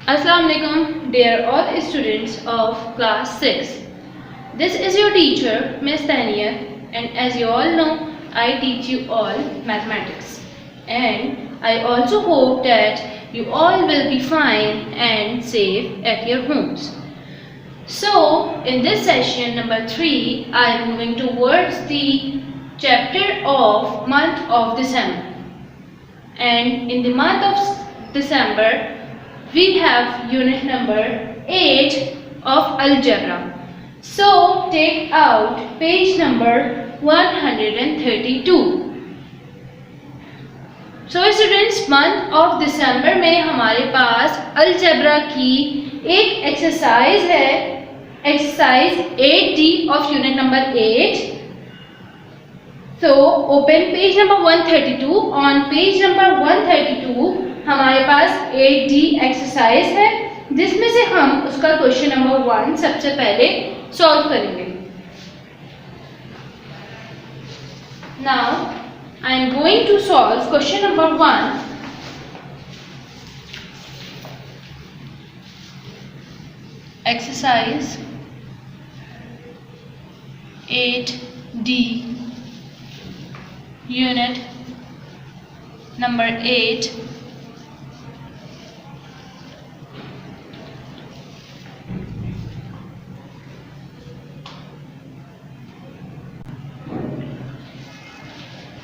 Assalamu alaikum, dear all students of class 6. This is your teacher, Miss Tania, and as you all know, I teach you all mathematics. And I also hope that you all will be fine and safe at your homes. So, in this session number 3, I am moving towards the chapter of month of December. And in the month of December, we have unit number 8 of algebra. So take out page number 132. So students, month of December में हमारे पास algebra की एक exercise है, exercise 8D of unit number 8. So open page number 132. On page number 132 हमारे पास 8D exercise है, जिसमें से हम उसका क्वेश्चन नंबर 1 सबसे पहले सॉल्व करेंगे. Now I am going to solve question number 1. Exercise 8D unit number 8.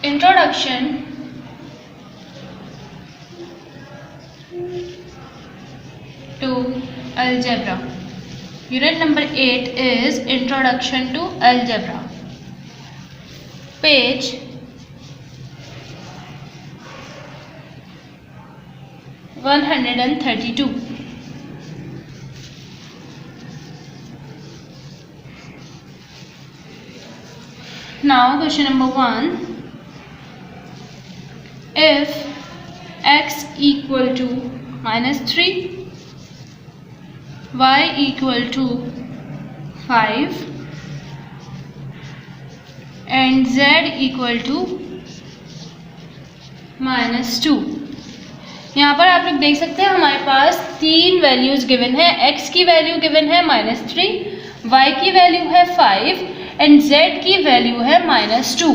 Introduction to algebra. Unit number 8 is Introduction to Algebra. Page 132. Now question number 1. If x equal to minus 3, y equal to 5 and z equal to minus 2. यहाँ पर आप लोग देख सकते हैं हमारे पास तीन values given है. x की वैल्यू गिवन है -3, y की वैल्यू है 5 एंड z की वैल्यू है -2.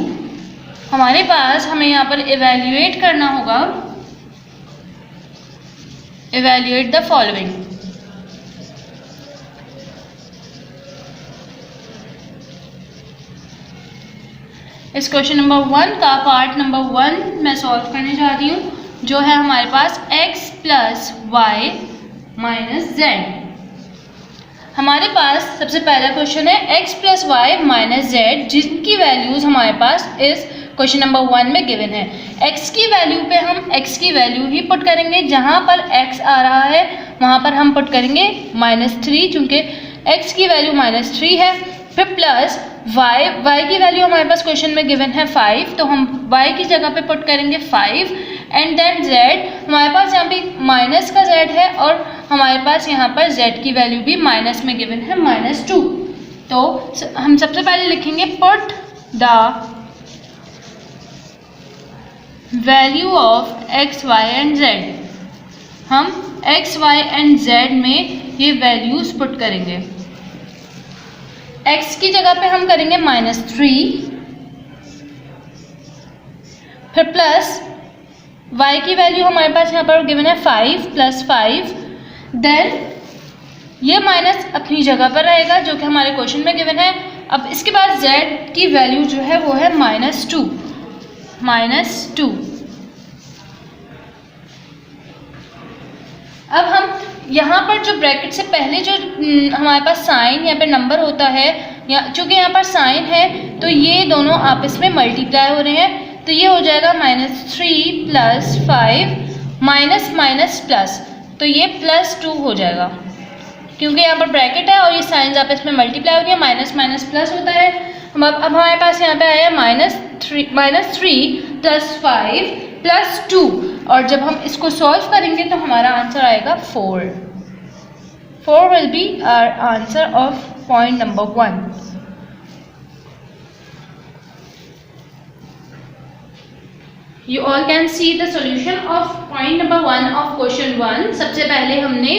हमारे पास हमें यहाँ पर इवैल्यूएट करना होगा. Evaluate the following. इस क्वेश्चन नंबर 1 का पार्ट नंबर 1 मैं सॉल्व करने जा रही हूँ, जो है हमारे पास x plus y minus z. हमारे पास सबसे पहला क्वेश्चन है x plus y minus z, जिनकी वैल्यूज़ हमारे पास इस क्वेश्चन नंबर 1 में गिवन है. x की वैल्यू पे हम x की वैल्यू ही पुट करेंगे. जहाँ पर x आ रहा है वहाँ पर हम पुट करेंगे -3, चूँकि x की वैल्यू -3 है. फिर प्लस y की वैल्यू हमारे पास क्वेश्चन में गिवन है 5, तो हम y की जगह पे पुट करेंगे 5 एंड देन z. हमारे पास यहाँ पे माइनस का z है और हमारे पास यहाँ पर z की वैल्यू भी माइनस में गिवन है -2. तो हम सबसे पहले लिखेंगे put the value of x, y and z. हम x, y एंड z में ये वैल्यूज पुट करेंगे. x की जगह पे हम करेंगे -3, फिर प्लस y की वैल्यू हमारे पास यहाँ पर गिवन है 5 प्लस 5. देन ये माइनस अपनी जगह पर रहेगा जो कि हमारे क्वेश्चन में गिवन है. अब इसके बाद z की वैल्यू जो है वो है -2. अब हम यहाँ पर जो ब्रैकेट से पहले जो हमारे पास साइन यहाँ पे नंबर होता है, या चूँकि यहाँ पर साइन है तो ये दोनों आपस में मल्टीप्लाई हो रहे हैं, तो ये हो जाएगा -3 प्लस 5 माइनस माइनस प्लस, तो ये +2 हो जाएगा. क्योंकि यहाँ पर ब्रैकेट है और ये साइंस आपस में मल्टीप्लाई हो रही है, माइनस माइनस प्लस होता है. अब हमारे पास यहाँ पे आया -3 प्लस 5 प्लस 2, और जब हम इसको सॉल्व करेंगे तो हमारा आंसर आएगा 4. 4 will be our answer of point number 1. You all can see the solution of point number 1 of question 1. सबसे पहले हमने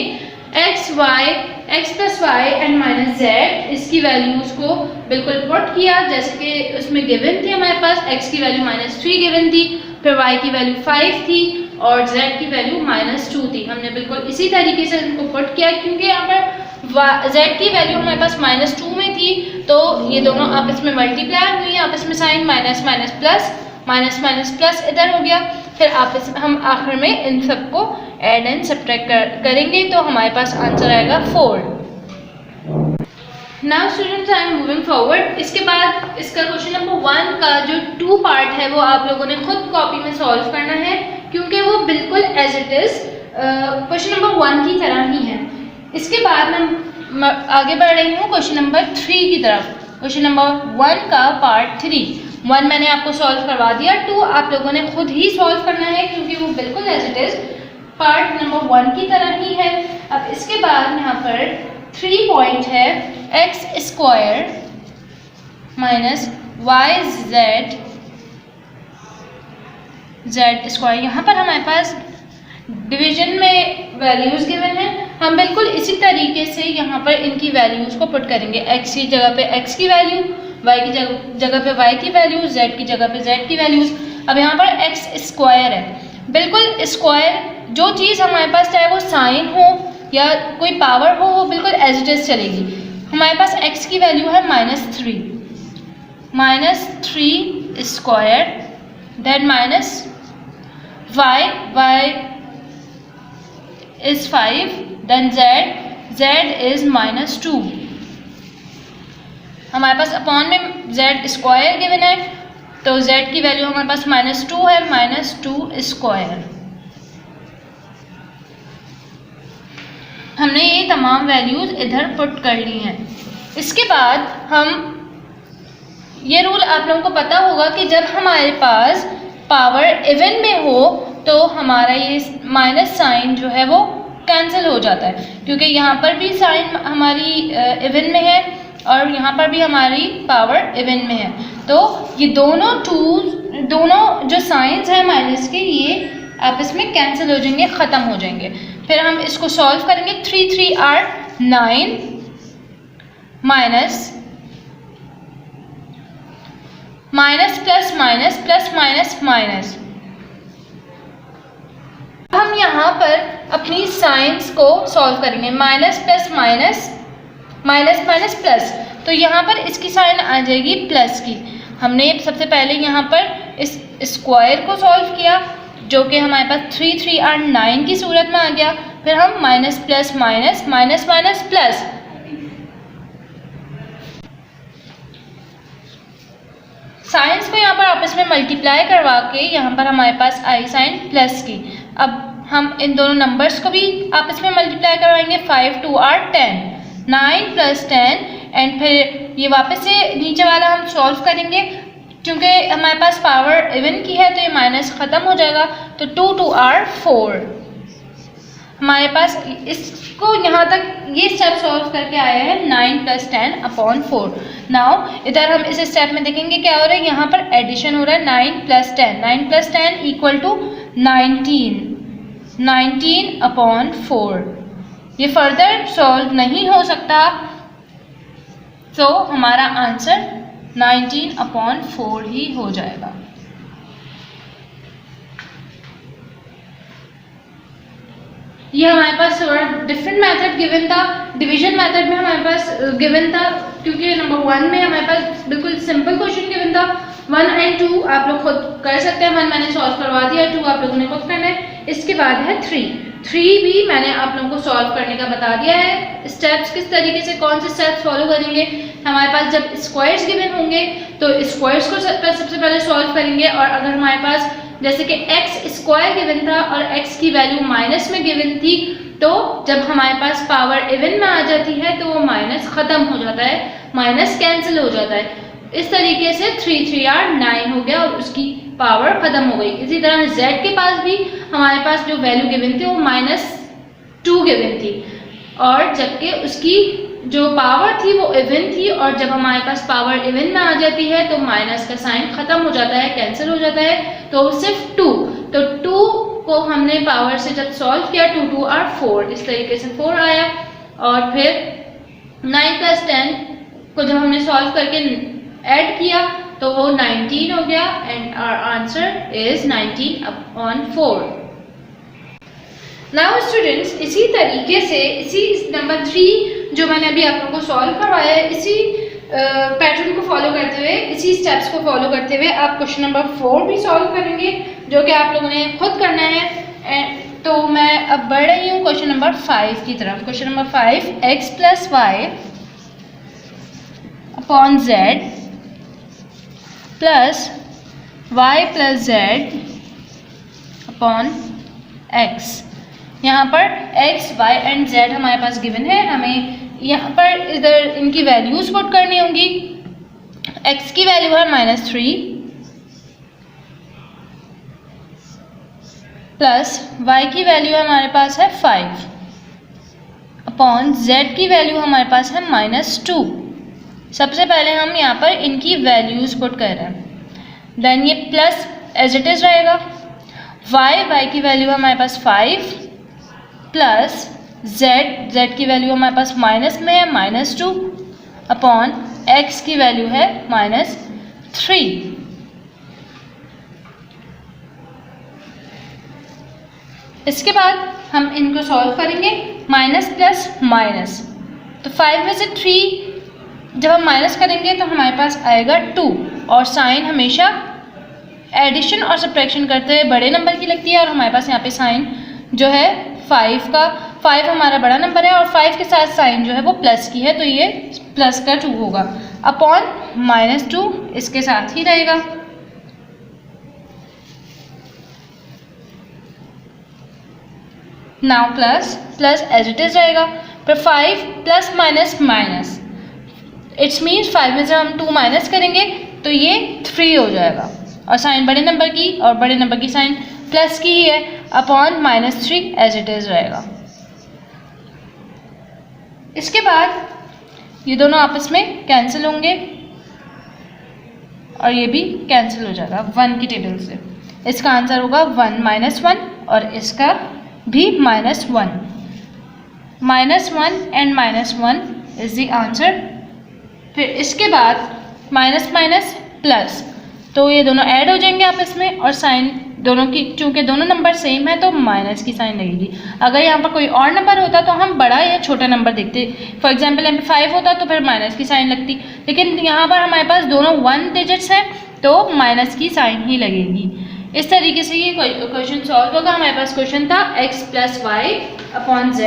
x plus y and minus z, इसकी वैल्यूज़ को बिल्कुल पुट किया जैसे कि उसमें गिवन थी हमारे पास। एक्स की वैल्यू -3 गिवन थी, फिर वाई की वैल्यू 5 थी और जेड की वैल्यू -2 थी। हमने बिल्कुल इसी तरीके से इनको पुट किया, क्योंकि यहाँ पर जेड की वैल्यू हमारे पास -2 में थी, तो ये दोनों आपस में मल्टीप्लाई हुई, आपस में sign minus minus plus, minus minus plus इधर हो गया। फिर आपस में हम आखिर में इन सबको ऐड एंड सब्ट्रैक्ट करेंगे तो हमारे पास आंसर आएगा 4। Now students I am moving forward. इसके बाद इसका क्वेश्चन नंबर 1 का जो 2 पार्ट है वो आप लोगों ने खुद कॉपी में सॉल्व करना है, क्योंकि वो बिल्कुल as it is question number 1 की तरह ही है। इसके बाद मैं आगे बढ़ रही हूँ क्वेश्चन नंबर 3 की तरफ। क्वेश्चन नंबर 1 का पार्ट 3, 1 मैंने आपको सॉल्व करवा दिया, 2 आप लोगों ने खुद ही सॉल्व करना है, क्योंकि वो बिल्कुल as it is part number 1 की तरह ही है। अब इसके बाद यहाँ पर 3 पॉइंट है x² माइनस yz z²। यहाँ पर हमारे पास डिवीजन में वैल्यूज गिवन है, हम बिल्कुल इसी तरीके से यहाँ पर इनकी वैल्यूज को पुट करेंगे। x की जगह पे x की वैल्यू, y की जगह पे y की वैल्यू, z की जगह पे z की वैल्यूज। अब यहाँ पर x² है, बिल्कुल स्क्वायर जो चीज़ हमारे पास चाहे वो साइन हो या कोई पावर हो वो बिल्कुल एज इट इज चलेगी। हमारे पास x की वैल्यू है -3 square, then minus y is 5, then z is -2। हमारे पास अपॉन में z² गिवन है, तो z की वैल्यू हमारे पास -2 है, -2 स्क्वायर। हमने ये तमाम वैल्यूज इधर पुट कर ली हैं। इसके बाद हम ये रूल आप लोगों को पता होगा कि जब हमारे पास पावर इवन में हो तो हमारा ये माइनस साइन जो है वो कैंसिल हो जाता है, क्योंकि यहाँ पर भी साइन हमारी इवन में है और यहाँ पर भी हमारी पावर इवन में है, तो ये दोनों जो साइंस हैं माइनस के, ये आपस में कैंसिल हो जाएंगे, ख़त्म हो जाएंगे। फिर हम इसको सॉल्व करेंगे। 3 3 are 9 minus plus minus plus minus minus. हम यहाँ पर अपनी साइंस को सॉल्व करेंगे। Minus plus minus, minus minus plus, तो यहाँ पर इसकी साइन आ जाएगी प्लस की। हमने सबसे पहले यहाँ पर इस स्क्वायर को सॉल्व किया, जो कि हमारे पास 3 3 are 9 की सूरत में आ गया। फिर हम minus plus minus, minus minus plus, science को यहाँ पर आपस में मल्टीप्लाई करवा के यहाँ पर हमारे पास आई साइन प्लस की। अब हम इन दोनों नंबर्स को भी आपस में मल्टीप्लाई करवाएंगे। 5 2 are 10, 9 प्लस 10, एंड फिर ये वापस से नीचे वाला हम सॉल्व करेंगे, क्योंकि हमारे पास पावर इवन की है तो ये माइनस ख़त्म हो जाएगा। तो 2 2 are 4। हमारे पास इसको यहाँ तक ये स्टेप सॉल्व करके आया है 9 प्लस 10 अपॉन 4। नाउ इधर हम इस स्टेप में देखेंगे क्या हो रहा है, यहाँ पर एडिशन हो रहा है 9 प्लस 10, 9 प्लस 10 इक्वल टू 19 अपॉन 4। ये फर्दर सॉल्व नहीं हो सकता, तो हमारा आंसर 19 अपॉन 4 ही हो जाएगा। ये हमारे पास थोड़ा डिफरेंट मेथड गिवन था, डिवीजन मेथड में हमारे पास गिवन था, क्योंकि नंबर 1 में हमारे पास बिल्कुल सिंपल क्वेश्चन गिवन था। 1 एंड 2 आप लोग खुद कर सकते हैं, 1 मैंने सॉल्व करवा दिया, 2 आप लोगों ने खुद करना है। इसके बाद है 3 भी मैंने आप लोगों को सॉल्व करने का बता दिया है। स्टेप्स किस तरीके से, कौन से स्टेप्स फॉलो करेंगे। हमारे पास जब स्क्वायर्स गिवन होंगे तो स्क्वायर्स को सबसे पहले सॉल्व करेंगे, और अगर हमारे पास जैसे कि x² गिवन था और x की वैल्यू माइनस में गिवन थी, तो जब हमारे पास पावर इवन में आ जाती है तो वो माइनस ख़त्म हो जाता है, माइनस कैंसिल हो जाता है। इस तरीके से 3 3 are 9 हो गया और उसकी पावर ख़त्म हो गई। इसी तरह z के पास भी हमारे पास जो वैल्यू गिवन थी वो -2 गिवन थी, और जबकि उसकी जो पावर थी वो इवन थी, और जब हमारे पास पावर इवन में आ जाती है तो माइनस का साइन ख़त्म हो जाता है, कैंसिल हो जाता है, तो सिर्फ 2। तो 2 को हमने पावर से जब सॉल्व किया 2 2 आर 4, इस तरीके से 4 आया। और फिर 9 + 10 को जब हमने सॉल्व करके ऐड किया तो वो 19 हो गया, and our answer is 19/4। Now students, इसी तरीके से इसी नंबर 3 जो मैंने अभी आप लोगों को सॉल्व करवाया है, इसी पैटर्न को फॉलो करते हुए, इसी स्टेप्स को फॉलो करते हुए आप क्वेश्चन नंबर 4 भी सॉल्व करेंगे, जो कि आप लोगों ने खुद करना है। तो मैं अब बढ़ रही हूँ क्वेश्चन नंबर 5 की तरफ। Question number 5, x + y upon z plus y + z upon x। यहाँ पर x, y एंड z हमारे पास गिवन है, हमें यहाँ पर इधर इनकी वैल्यूज पुट करनी होंगी। x की वैल्यू है -3 प्लस y की वैल्यू हमारे पास है 5 अपॉन z की वैल्यू हमारे पास है -2। सबसे पहले हम यहाँ पर इनकी वैल्यूज पुट कर रहे हैं, देन ये प्लस एज इट इज रहेगा। y की वैल्यू हमारे पास 5 प्लस z की वैल्यू हमारे पास माइनस में है -2 अपॉन x की वैल्यू है -3। इसके बाद हम इनको सॉल्व करेंगे, माइनस प्लस माइनस, तो 5 में से 3 जब हम माइनस करेंगे तो हमारे पास आएगा 2, और साइन हमेशा एडिशन और सब्ट्रैक्शन करते हुए बड़े नंबर की लगती है, और हमारे पास यहाँ पे साइन जो है 5 हमारा बड़ा नंबर है, और 5 के साथ साइन जो है वो प्लस की है, तो ये प्लस का 2 होगा अपॉन -2 इसके साथ ही रहेगा। Now plus as it is रहेगा, फिर 5 plus minus minus, it's means 5 में से हम 2 माइनस करेंगे तो ये 3 हो जाएगा, और साइन बड़े नंबर की, और बड़े नंबर की साइन प्लस की ही है, अपॉन -3 एज इट इज रहेगा। इसके बाद ये दोनों आपस में कैंसिल होंगे, और ये भी कैंसिल हो जाएगा 1 की टेबल से। इसका आंसर होगा 1 - 1, और इसका भी -1। -1 एंड -1 इज द आंसर। फिर इसके बाद माइनस माइनस प्लस, तो ये दोनों ऐड हो जाएंगे आपस में, और साइन दोनों की, चूंकि दोनों नंबर सेम है तो माइनस की साइन लगेगी। अगर यहाँ पर कोई और नंबर होता तो हम बड़ा या छोटा नंबर देखते, फॉर एग्जांपल यहाँ पे 5 होता तो फिर माइनस की साइन लगती, लेकिन यहाँ पर हमारे पास दोनों 1 डिजिट्स हैं तो माइनस की साइन ही लगेगी। इस तरीके से ये क्वेश्चन सॉल्व होगा। हमारे पास क्वेश्चन था x + y upon z,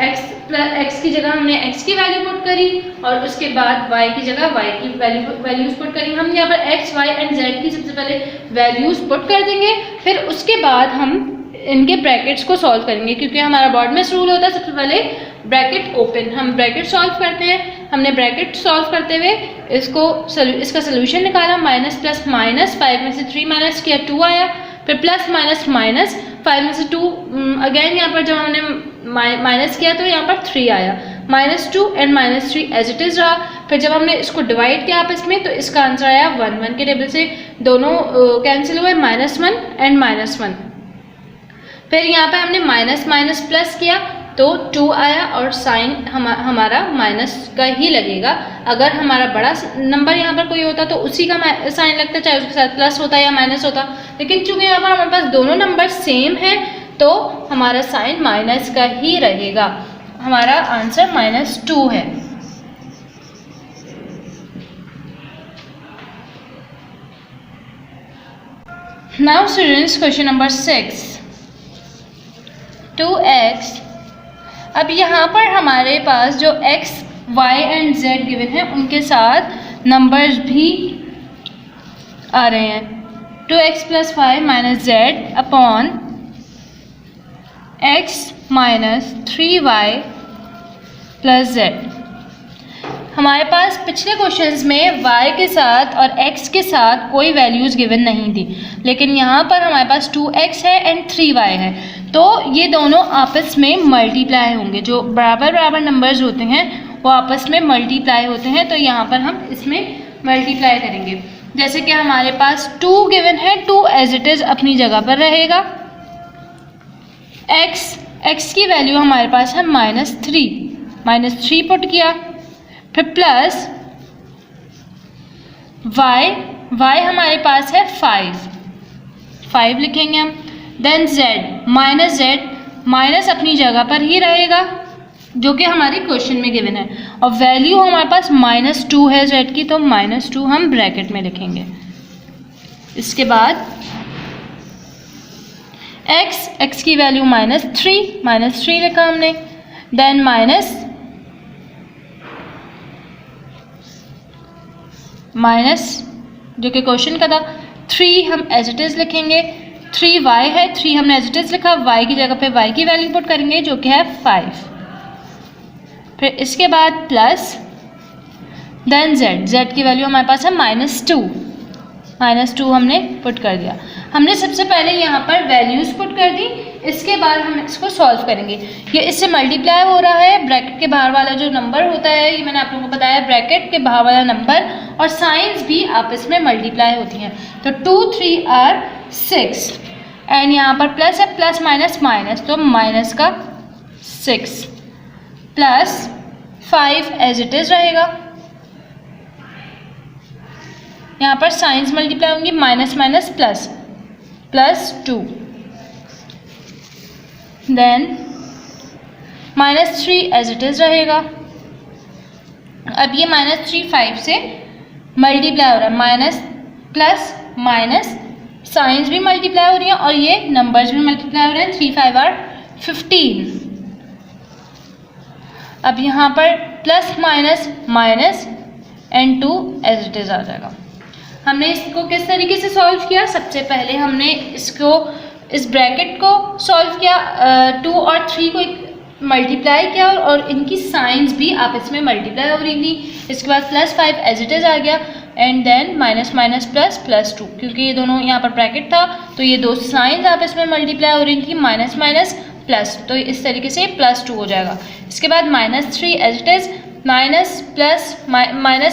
x की जगह हमने x की वैल्यू पुट करी, और उसके बाद y की जगह y की वैल्यूज पुट करी। हम यहाँ पर x, y एंड z की सबसे पहले वैल्यूज पुट कर देंगे, फिर उसके बाद हम इनके ब्रैकेट्स को सॉल्व करेंगे, क्योंकि हमारा बॉडमेस रूल होता है सबसे पहले ब्रैकेट ओपन, हम ब्रैकेट सॉल्व करते हैं। हमने ब्रैकेट सॉल्व करते हुए इसका सोल्यूशन निकाला, माइनस प्लस माइनस, 5 में से 3 माइनस किया 2 आया, फिर प्लस माइनस माइनस, 5 में से 2 अगेन यहाँ पर जब हमने माइनस किया तो यहाँ पर 3 आया, -2 एंड -3 एज इट इज़ रहा। फिर जब हमने इसको डिवाइड किया आपस में तो इसका आंसर आया 1 1 के टेबल से दोनों कैंसिल हुए, -1 एंड -1। फिर यहाँ पे हमने माइनस माइनस प्लस किया तो 2 आया, और साइन हमारा माइनस का ही लगेगा। अगर हमारा बड़ा नंबर यहाँ पर कोई होता तो उसी का साइन लगता, चाहे उसके साथ प्लस होता या माइनस होता, लेकिन चूंकि यहाँ पर हमारे पास दोनों नंबर सेम है तो हमारा साइन माइनस का ही रहेगा। हमारा आंसर -2 है। Now students, question number 6, 2x। अब यहाँ पर हमारे पास जो x, y and z given है उनके साथ नंबर्स भी आ रहे हैं। 2x + y - z upon x - 3y + z। हमारे पास पिछले क्वेश्चंस में y के साथ और x के साथ कोई वैल्यूज़ गिवन नहीं थी, लेकिन यहाँ पर हमारे पास 2x है एंड 3y है, तो ये दोनों आपस में मल्टीप्लाई होंगे। जो बराबर बराबर नंबर्स होते हैं वो आपस में मल्टीप्लाई होते हैं, तो यहाँ पर हम इसमें मल्टीप्लाई करेंगे। जैसे कि हमारे पास 2 गिवन है, 2 एज इट इज़ अपनी जगह पर रहेगा। x की वैल्यू हमारे पास है -3 पुट किया, फिर प्लस y हमारे पास है 5 लिखेंगे हम। देन z माइनस अपनी जगह पर ही रहेगा जो कि हमारे क्वेश्चन में गिवन है, और वैल्यू हमारे पास -2 है z की, तो -2 हम ब्रैकेट में लिखेंगे। इसके बाद x की वैल्यू -3 लिखा हमने। देन माइनस जो कि क्वेश्चन का था 3 हम एज इट इज़ लिखेंगे। 3y है, 3 हमने एज इट इज़ लिखा, y की जगह पे y की वैल्यू पुट करेंगे जो कि है 5। फिर इसके बाद प्लस देन z की वैल्यू हमारे पास है -2 हमने पुट कर दिया। हमने सबसे पहले यहाँ पर वैल्यूज़ पुट कर दी, इसके बाद हम इसको सॉल्व करेंगे। ये इससे मल्टीप्लाई हो रहा है, ब्रैकेट के बाहर वाला जो नंबर होता है, ये मैंने आप लोगों को बताया, ब्रैकेट के बाहर वाला नंबर और साइंस भी आपस में मल्टीप्लाई होती हैं। तो 2 3 आर 6 एंड यहाँ पर प्लस है, प्लस माइनस, तो माइनस का 6 प्लस 5 एज इट इज़ रहेगा। यहाँ पर साइंस मल्टीप्लाई होंगी, minus plus 2, then -3 as it is रहेगा। अब ये -3 5 से मल्टीप्लाई हो रहा है, माइनस प्लस माइनस, साइंस भी मल्टीप्लाई हो रही है और ये नंबर्स भी मल्टीप्लाई हो रहे हैं। 3 5 आर 15। अब यहाँ पर plus minus and 2 as it is आ जाएगा। हमने इसको किस तरीके से सॉल्व किया? सबसे पहले हमने इस ब्रैकेट को सॉल्व किया, 2 और 3 को मल्टीप्लाई किया और इनकी साइंस भी आपस में मल्टीप्लाई हो रही थी। इसके बाद +5 एज इट इज़ आ गया एंड देन माइनस +2, क्योंकि ये दोनों यहाँ पर ब्रैकेट था तो ये दो साइंस आपस में मल्टीप्लाई हो रही थी, माइनस प्लस, तो इस तरीके से +2 हो जाएगा। इसके बाद -3 एज इट इज़, माइनस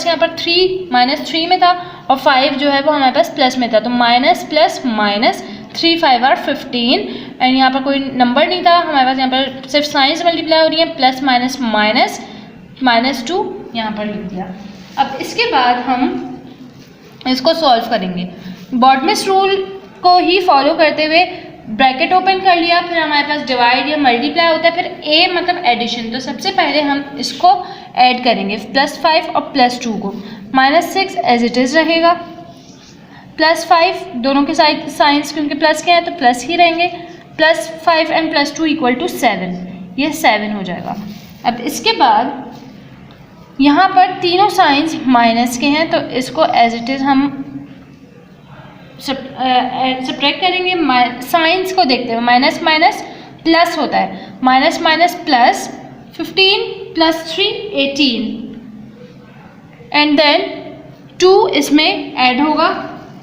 यहाँ पर -3 में था और 5 जो है वो हमारे पास प्लस में था, तो माइनस 3 5 आर 15 एंड यहाँ पर कोई नंबर नहीं था हमारे पास, यहाँ पर सिर्फ साइंस मल्टीप्लाई हो रही है, प्लस -2 यहाँ पर लिख दिया। अब इसके बाद हम इसको सॉल्व करेंगे बॉटमिस रूल को ही फॉलो करते हुए। ब्रैकेट ओपन कर लिया, फिर हमारे पास डिवाइड या मल्टीप्लाई होता है, फिर ए मतलब एडिशन, तो सबसे पहले हम इसको ऐड करेंगे +5 और +2 को। -6 एज इट इज़ रहेगा, +5 दोनों के साइंस क्योंकि प्लस के हैं तो प्लस ही रहेंगे, +5 एंड +2 = 7, ये 7 हो जाएगा। अब इसके बाद यहाँ पर तीनों साइंस माइनस के हैं तो इसको एज इट इज़ हम सब्ट्रैक्ट करेंगे। साइंस को देखते हुए माइनस प्लस होता है, माइनस प्लस 15 + 3 18 एंड देन 2 इसमें ऐड होगा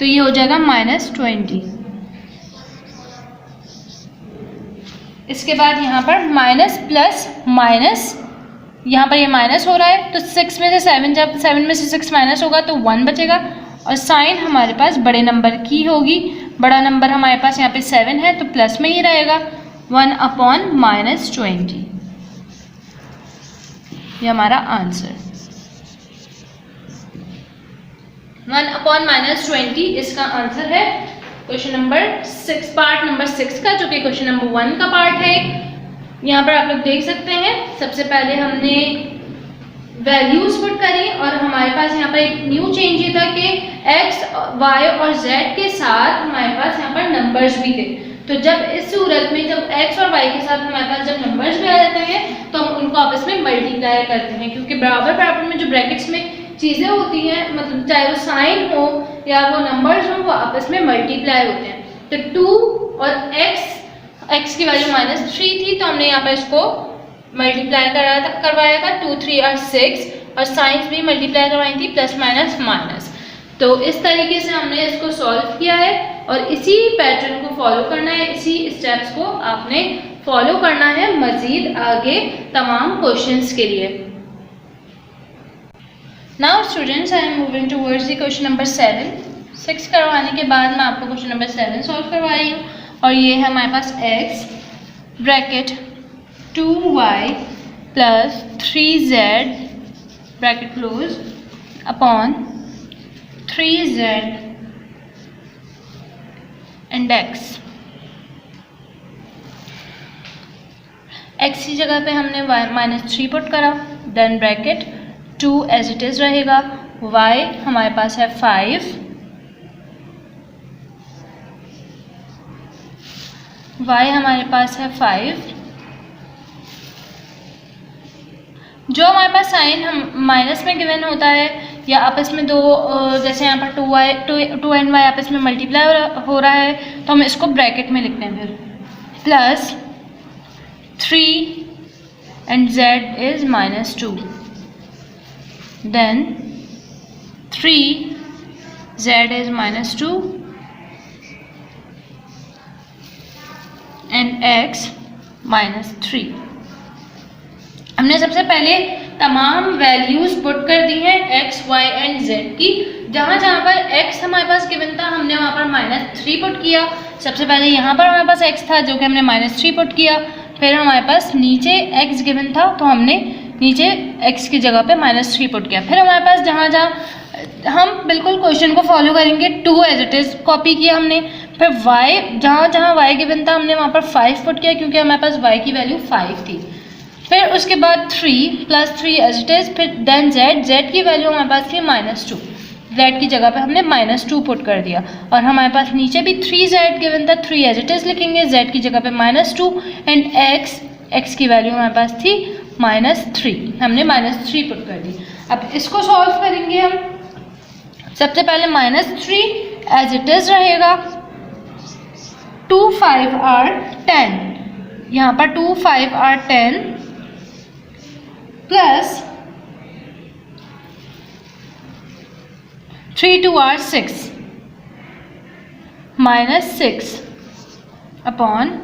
तो ये हो जाएगा -20। इसके बाद यहाँ पर माइनस प्लस माइनस, यहाँ पर ये माइनस हो रहा है तो 6 में से 7, जब 7 में से 6 माइनस होगा तो 1 बचेगा और साइन हमारे पास बड़े नंबर की होगी। बड़ा नंबर हमारे पास यहाँ पे 7 है तो प्लस में ही रहेगा, 1/-20, ये हमारा आंसर। 1/-20 इसका आंसर है क्वेश्चन नंबर 6, पार्ट नंबर 6 का, जो कि क्वेश्चन नंबर 1 का पार्ट है। यहाँ पर आप लोग देख सकते हैं, सबसे पहले हमने वैल्यूज पुट करी और हमारे पास यहाँ पर एक न्यू चेंज ये था कि x, y और z के साथ हमारे पास यहाँ पर नंबर्स भी थे। तो जब इस सूरत में जब x और y के साथ हमारे पास जब नंबर्स भी आ जाते हैं तो हम उनको आपस में मल्टीप्लाई करते हैं, क्योंकि बराबर में जो ब्रैकेट्स में चीज़ें होती हैं, मतलब चाहे वो साइन हो या वो नंबर्स हो, वो आपस में मल्टीप्लाई होते हैं। तो 2 और x की वैल्यू -3 थी तो हमने यहाँ पर इसको मल्टीप्लाई करवाया था, 2 3 और 6 और साइंस भी मल्टीप्लाई करवाई थी, +-। तो इस तरीके से हमने इसको सॉल्व किया है और इसी पैटर्न को फॉलो करना है, इसी स्टेप्स को आपने फॉलो करना है मज़ीद आगे तमाम क्वेश्चंस के लिए। Now students I am moving towards the question number 7. 6 करवाने के बाद मैं आपको क्वेश्चन नंबर 7 सॉल्व करवा रही हूँ और ये है हमारे पास x bracket 2y plus 3z bracket close upon 3z and x. x की जगह पे हमने -3 पुट करा, then bracket 2 as it is रहेगा, y हमारे पास है 5, y हमारे पास है 5. जो हमारे पास साइन हम माइनस में गिवन होता है या आपस में दो, जैसे यहाँ पर 2 एंड y आपस में मल्टीप्लाई हो रहा है तो हम इसको ब्रैकेट में लिखते हैं, फिर plus 3 and z is -2, then 3 z is -2 and x -3. हमने सबसे पहले तमाम वैल्यूज पुट कर दी हैं x, y एंड z की. जहाँ जहाँ पर x हमारे पास गिवन था हमने वहाँ पर -3 पुट किया. सबसे पहले यहाँ पर हमारे पास x था जो कि हमने -3 पुट किया. फिर हमारे पास नीचे x गिवन था तो हमने नीचे x की जगह पे -3 पुट किया. फिर हमारे पास जहाँ जहाँ हम बिल्कुल क्वेश्चन को फॉलो करेंगे 2 एज इट इज़ कॉपी किया हमने. फिर y जहाँ जहाँ y गिवन था हमने वहाँ पर 5 पुट किया क्योंकि हमारे पास y की वैल्यू 5 थी. फिर उसके बाद 3 प्लस 3 एज इट इज़. फिर देन z की वैल्यू हमारे पास थी -2, z की जगह पे हमने -2 पुट कर दिया. और हमारे पास नीचे भी 3z गिवन था, 3 एज इट इज़ लिखेंगे, z की जगह पे -2 एंड x की वैल्यू हमारे पास थी -3, हमने -3 पुट कर दी. अब इसको सॉल्व करेंगे हम. सबसे पहले -3 एज इट इज़ रहेगा, 2 5 are 10, यहाँ पर 2 5 are 10 plus 3 2 are 6 -6 upon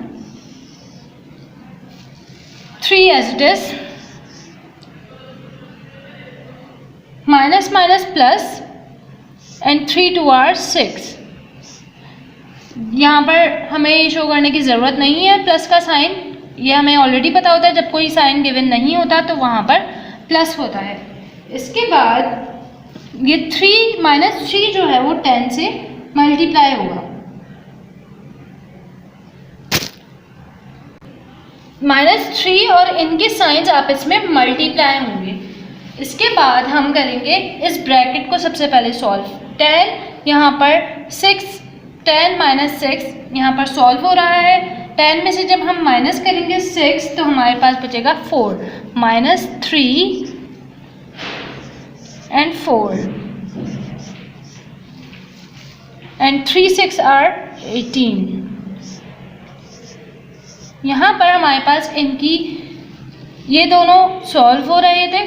3 as it is, minus plus and 3 2 are 6. यहाँ पर हमें शो करने की ज़रूरत नहीं है प्लस का साइन, ये हमें ऑलरेडी पता होता है जब कोई साइन गिवन नहीं होता तो वहाँ पर प्लस होता है. इसके बाद ये 3 जो है वो 10 से मल्टीप्लाई होगा. -3 और इनके साइंस आपस में मल्टीप्लाई होंगे. इसके बाद हम करेंगे इस ब्रैकेट को सबसे पहले सॉल्व. 10 यहाँ पर 6, 10 - 6 यहाँ पर सॉल्व हो रहा है. 10 में से जब हम माइनस करेंगे 6 तो हमारे पास बचेगा 4, -3 एंड 4 एंड 3 6 are 18. यहाँ पर हमारे पास इनकी ये दोनों सॉल्व हो रहे थे.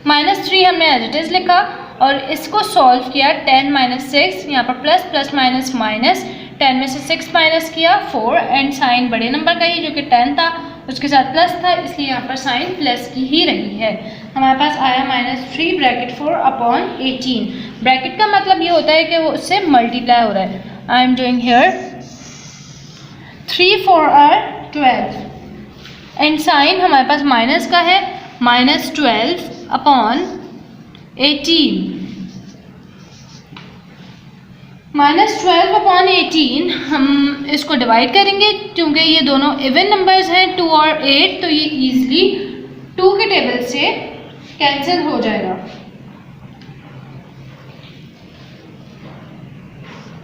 -3 हमने एज इट इज़ लिखा और इसको सॉल्व किया. 10 - 6 यहाँ पर प्लस प्लस माइनस माइनस, 10 में से 6 माइनस किया 4 एंड साइन बड़े नंबर का ही जो कि 10 था उसके साथ प्लस था इसलिए यहाँ पर साइन प्लस की ही रही है. हमारे पास आया -3 ब्रैकेट 4 अपॉन 18. ब्रैकेट का मतलब ये होता है कि वो उससे मल्टीप्लाई हो रहा है. I am doing here 3 4 are 12 and sign हमारे पास माइनस का है, -12 अपॉन 18. -12 अपॉन 18 हम इसको डिवाइड करेंगे क्योंकि ये दोनों इवन नंबर्स हैं 2 और 8, तो ये इजीली 2 के टेबल से कैंसिल हो जाएगा.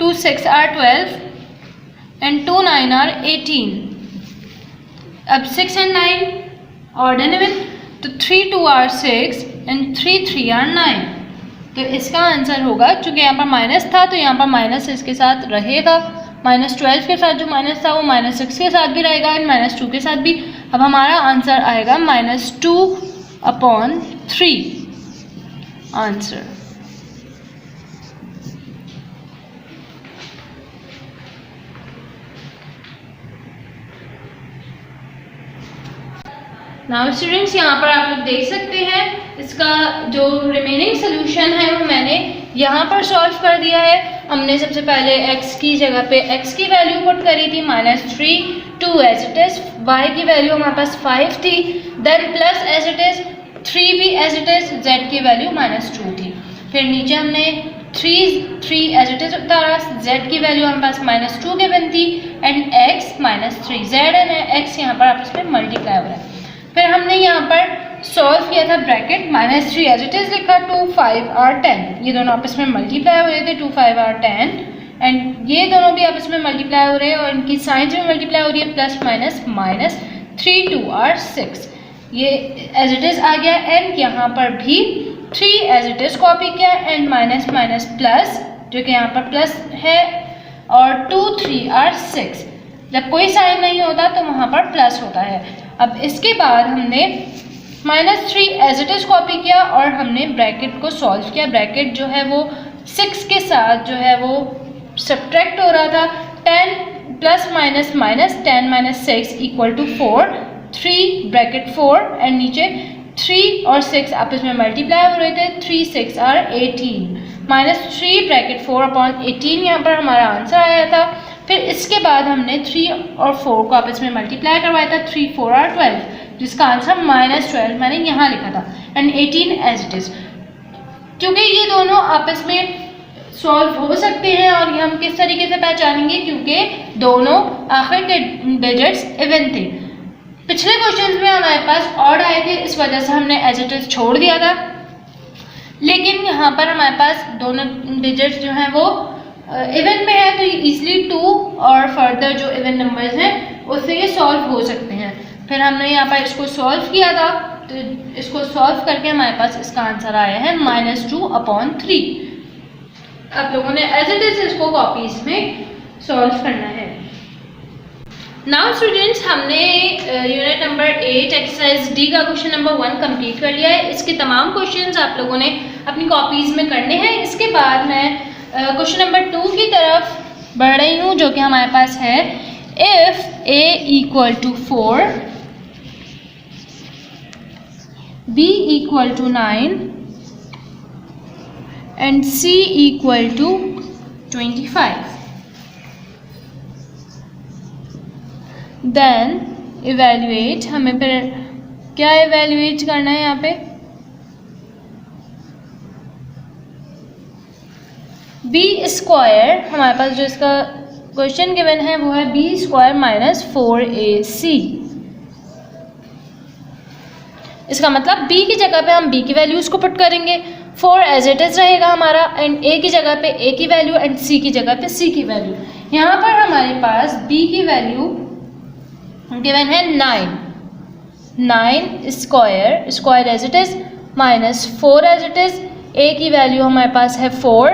2 6 are 12 एंड 2 9 are 18. अब 6 एंड 9 ऑड एंड इवन, तो 3 2 are 6 एंड 3 3 are 9. तो इसका आंसर होगा, चूँकि यहाँ पर माइनस था तो यहाँ पर माइनस इसके साथ रहेगा, -12 के साथ जो माइनस था वो -6 के साथ भी रहेगा एंड -2 के साथ भी. अब हमारा आंसर आएगा -2 अपॉन 3 आंसर. नाउ स्टूडेंट्स यहाँ पर आप लोग देख सकते हैं इसका जो रिमेनिंग सोल्यूशन है वो मैंने यहाँ पर सॉल्व कर दिया है। हमने सबसे पहले x की जगह पे x की वैल्यू पुट करी थी -3, 2 एज इट इज, y की वैल्यू हमारे पास 5 थी, then plus as it is, 3 भी एज इट इज, z की वैल्यू -2 थी। फिर नीचे हमने 3 एज इट इज उतारा, z की वैल्यू हमारे पास -2 गिवन थी and x -3, z and x यहाँ पर आपस में मल्टीप्लाई हो रहा है। फिर हमने यहाँ पर सॉल्व किया था, ब्रैकेट -3 एज इट इज लिखा, 2 5 और 10, ये दोनों आपस में मल्टीप्लाई हो रहे थे, 2 5 और 10, एंड ये दोनों भी आपस में मल्टीप्लाई हो रहे हैं और इनकी साइंस में मल्टीप्लाई हो रही है, प्लस माइनस माइनस, 3 2 और 6, ये एज इट इज आ गया। एंड यहाँ पर भी 3 एज इट इज कॉपी किया एंड माइनस माइनस प्लस, जो कि यहाँ पर प्लस है, और 2 3 और 6, जब कोई साइन नहीं होता तो वहाँ पर प्लस होता है। अब इसके बाद हमने -3 एज इट इज कॉपी किया और हमने ब्रैकेट को सॉल्व किया। ब्रैकेट जो है वो 6 के साथ जो है वो सब्ट्रैक्ट हो रहा था, 10 plus minus minus, 10 - 6 = 4, 3 bracket 4 and नीचे 3 और 6 आपस में मल्टीप्लाई हो रहे थे, 3 6 और 18, -3 ब्रैकेट 4/18 यहाँ पर हमारा आंसर आया था। फिर इसके बाद हमने 3 और 4 को आपस में मल्टीप्लाई करवाया था, 3 4 और 12, जिसका आंसर -12 मैंने यहाँ लिखा था एंड 18 एज इट इज। क्योंकि ये दोनों आपस में सॉल्व हो सकते हैं और ये हम किस तरीके से पहचानेंगे, क्योंकि दोनों आखिर के डिजिट्स इवन थे। पिछले क्वेश्चन में हमारे पास ऑड आए थे, इस वजह से हमने एज इट इज छोड़ दिया था, लेकिन यहाँ पर हमारे पास दोनों डिजिट्स जो हैं वो इवन में है, तो इजीली 2 और फर्दर जो इवन नंबर्स हैं उससे ये सॉल्व हो सकते हैं। फिर हमने यहाँ पर इसको सॉल्व किया था, तो इसको सॉल्व करके हमारे पास इसका आंसर आया है -2/3। आप लोगों ने एज इट इज इसको कॉपीज में सॉल्व करना है। नाउ स्टूडेंट्स, हमने यूनिट नंबर 8 एक्सरसाइज डी का क्वेश्चन नंबर 1 कंप्लीट कर लिया है। इसके तमाम क्वेश्चंस आप लोगों ने अपनी कॉपीज में करने हैं। इसके बाद मैं क्वेश्चन नंबर 2 की तरफ बढ़ रही हूँ, जो कि हमारे पास है, if a = 4, b = 9 and c = 25, then evaluate, हमें फिर क्या इवेल्युएट करना है यहाँ पे, b² हमारे पास जो इसका क्वेश्चन गिवन है वो है b² - 4ac। इसका मतलब b की जगह पे हम b की वैल्यूज को पुट करेंगे, 4 एज इट इज रहेगा हमारा, एंड a की जगह पे a की वैल्यू एंड c की जगह पे c की वैल्यू। यहाँ पर हमारे पास b की वैल्यू गिवन है 9 square as it is, -4 as it is, a की वैल्यू हमारे पास है 4,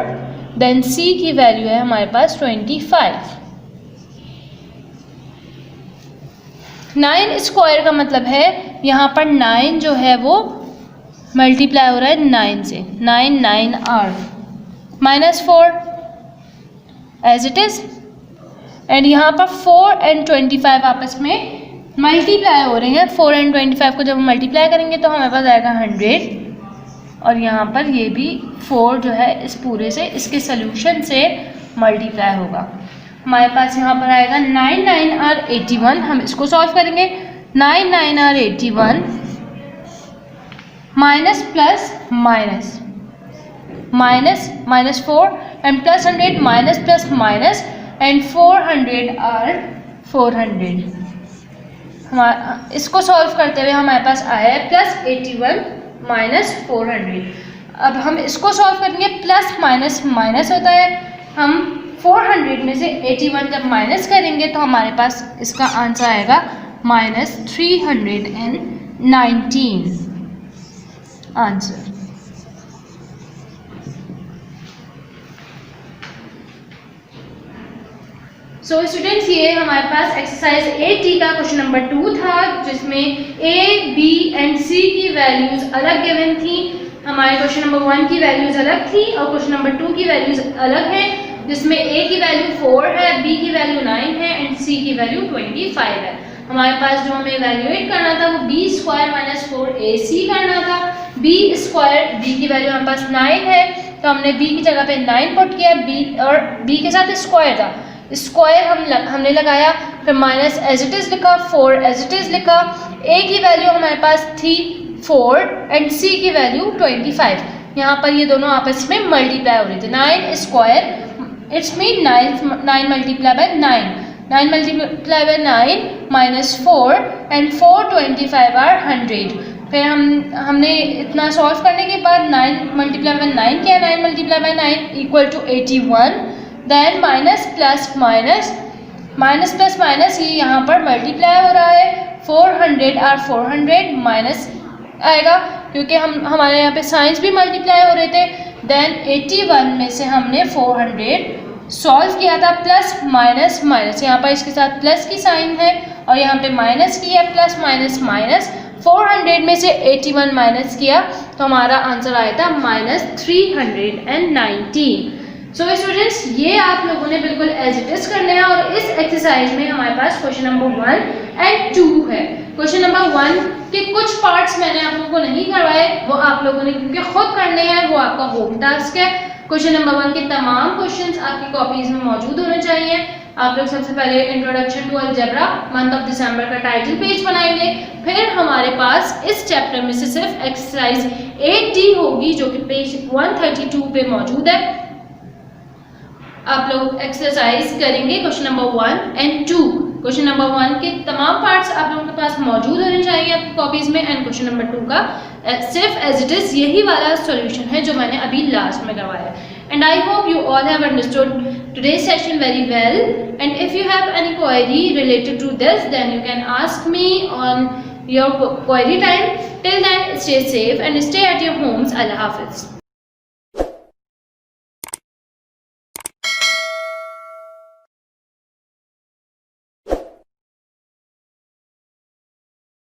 देन c की वैल्यू है हमारे पास 25। 9 स्क्वायर का मतलब है यहाँ पर 9 जो है वो मल्टीप्लाई हो रहा है 9 से, 9 9 r, -4 as it is, and यहाँ पर 4 एंड 25 आपस में मल्टीप्लाई हो रहे हैं। 4 एंड 25 को जब हम मल्टीप्लाई करेंगे तो हमारे पास आएगा 100, और यहाँ पर ये भी 4 जो है इस पूरे से, इसके सोल्यूशन से मल्टीप्लाई होगा। हमारे पास यहाँ पर आएगा 9 9 r 81, हम इसको सॉल्व करेंगे। 9 9 r 81 minus plus minus, -4 and plus 100, minus plus minus, and 400 r 400। हमारा इसको सॉल्व करते हुए हमारे पास आया है +81 - 400। अब हम इसको सॉल्व करेंगे, प्लस माइनस माइनस होता है, हम 400 में से 81 जब माइनस करेंगे तो हमारे पास इसका आंसर आएगा -319 आंसर। सो स्टूडेंट्स, ये हमारे पास एक्सरसाइज 8 का क्वेश्चन नंबर 2 था, जिसमें a, b एंड c की वैल्यूज अलग गिवन थी। हमारे क्वेश्चन नंबर 1 की वैल्यूज अलग थी और क्वेश्चन नंबर 2 की वैल्यूज अलग हैं, जिसमें a की वैल्यू 4 है, b की वैल्यू 9 है एंड c की वैल्यू 25 है। हमारे पास जो हमें इवैल्यूएट करना था वो b² - 4ac करना था। बी स्क्वायर, बी की वैल्यू हमारे पास 9 है, तो हमने बी की जगह पे 9 पुट किया, बी और बी के साथ स्क्वायर था, स्क्वायर हमने लगाया, फिर माइनस एज इट इज़ लिखा, 4 एज इट इज़ लिखा, ए की वैल्यू हमारे पास थी 4 एंड सी की वैल्यू 25। यहाँ पर ये दोनों आपस में मल्टीप्लाई हो रहे थे, 9 square it's mean 9 multiply by 9 multiply by 9 minus 4 and 425 are 100। फिर हमने इतना सॉल्व करने के बाद 9 मल्टीप्लाई बाय 9 किया, 9 multiply by 9 equal to 81, then minus plus minus ये यहाँ पर मल्टीप्लाई हो रहा है, 400 आर 400 माइनस आएगा क्योंकि हमारे यहाँ पे साइंस भी मल्टीप्लाई हो रहे थे। देन 81 में से हमने 400 सॉल्व किया था, प्लस माइनस यहाँ पर इसके साथ प्लस की साइन है और यहाँ पे माइनस की है, प्लस माइनस 400 में से 81 माइनस किया तो हमारा आंसर आया था -319। सो स्टूडेंट्स, ये आप लोगों ने बिल्कुल एज इट इज करना है और इस एक्सरसाइज में हमारे पास क्वेश्चन नंबर 1 एंड 2 है। क्वेश्चन नंबर 1 के कुछ पार्ट्स मैंने आप लोगों को नहीं करवाए, वो आप लोगों ने क्योंकि खुद करने हैं, वो आपका होम टास्क है। क्वेश्चन नंबर 1 के तमाम क्वेश्चंस आपकी कॉपीज में मौजूद होने चाहिए। आप लोग सबसे पहले introduction to algebra month of December का टाइटल पेज बनाएंगे, फिर हमारे पास इस चैप्टर में से सिर्फ एक्सरसाइज 8D होगी जो कि पेज 132 पे मौजूद है। आप लोग एक्सरसाइज करेंगे question number 1 and 2। Question number 1 के तमाम पार्ट्स आप लोगों के पास मौजूद होने चाहिए आपकी कॉपीज में, एंड क्वेश्चन नंबर 2 का सिर्फ एज इट इज यही वाला सॉल्यूशन है जो मैंने अभी लास्ट में करवाया। And I hope you all have understood today's session very well, and if you have any query related to this, then you can ask me on your query time. Till then, stay safe and stay at your homes. Allah Hafiz.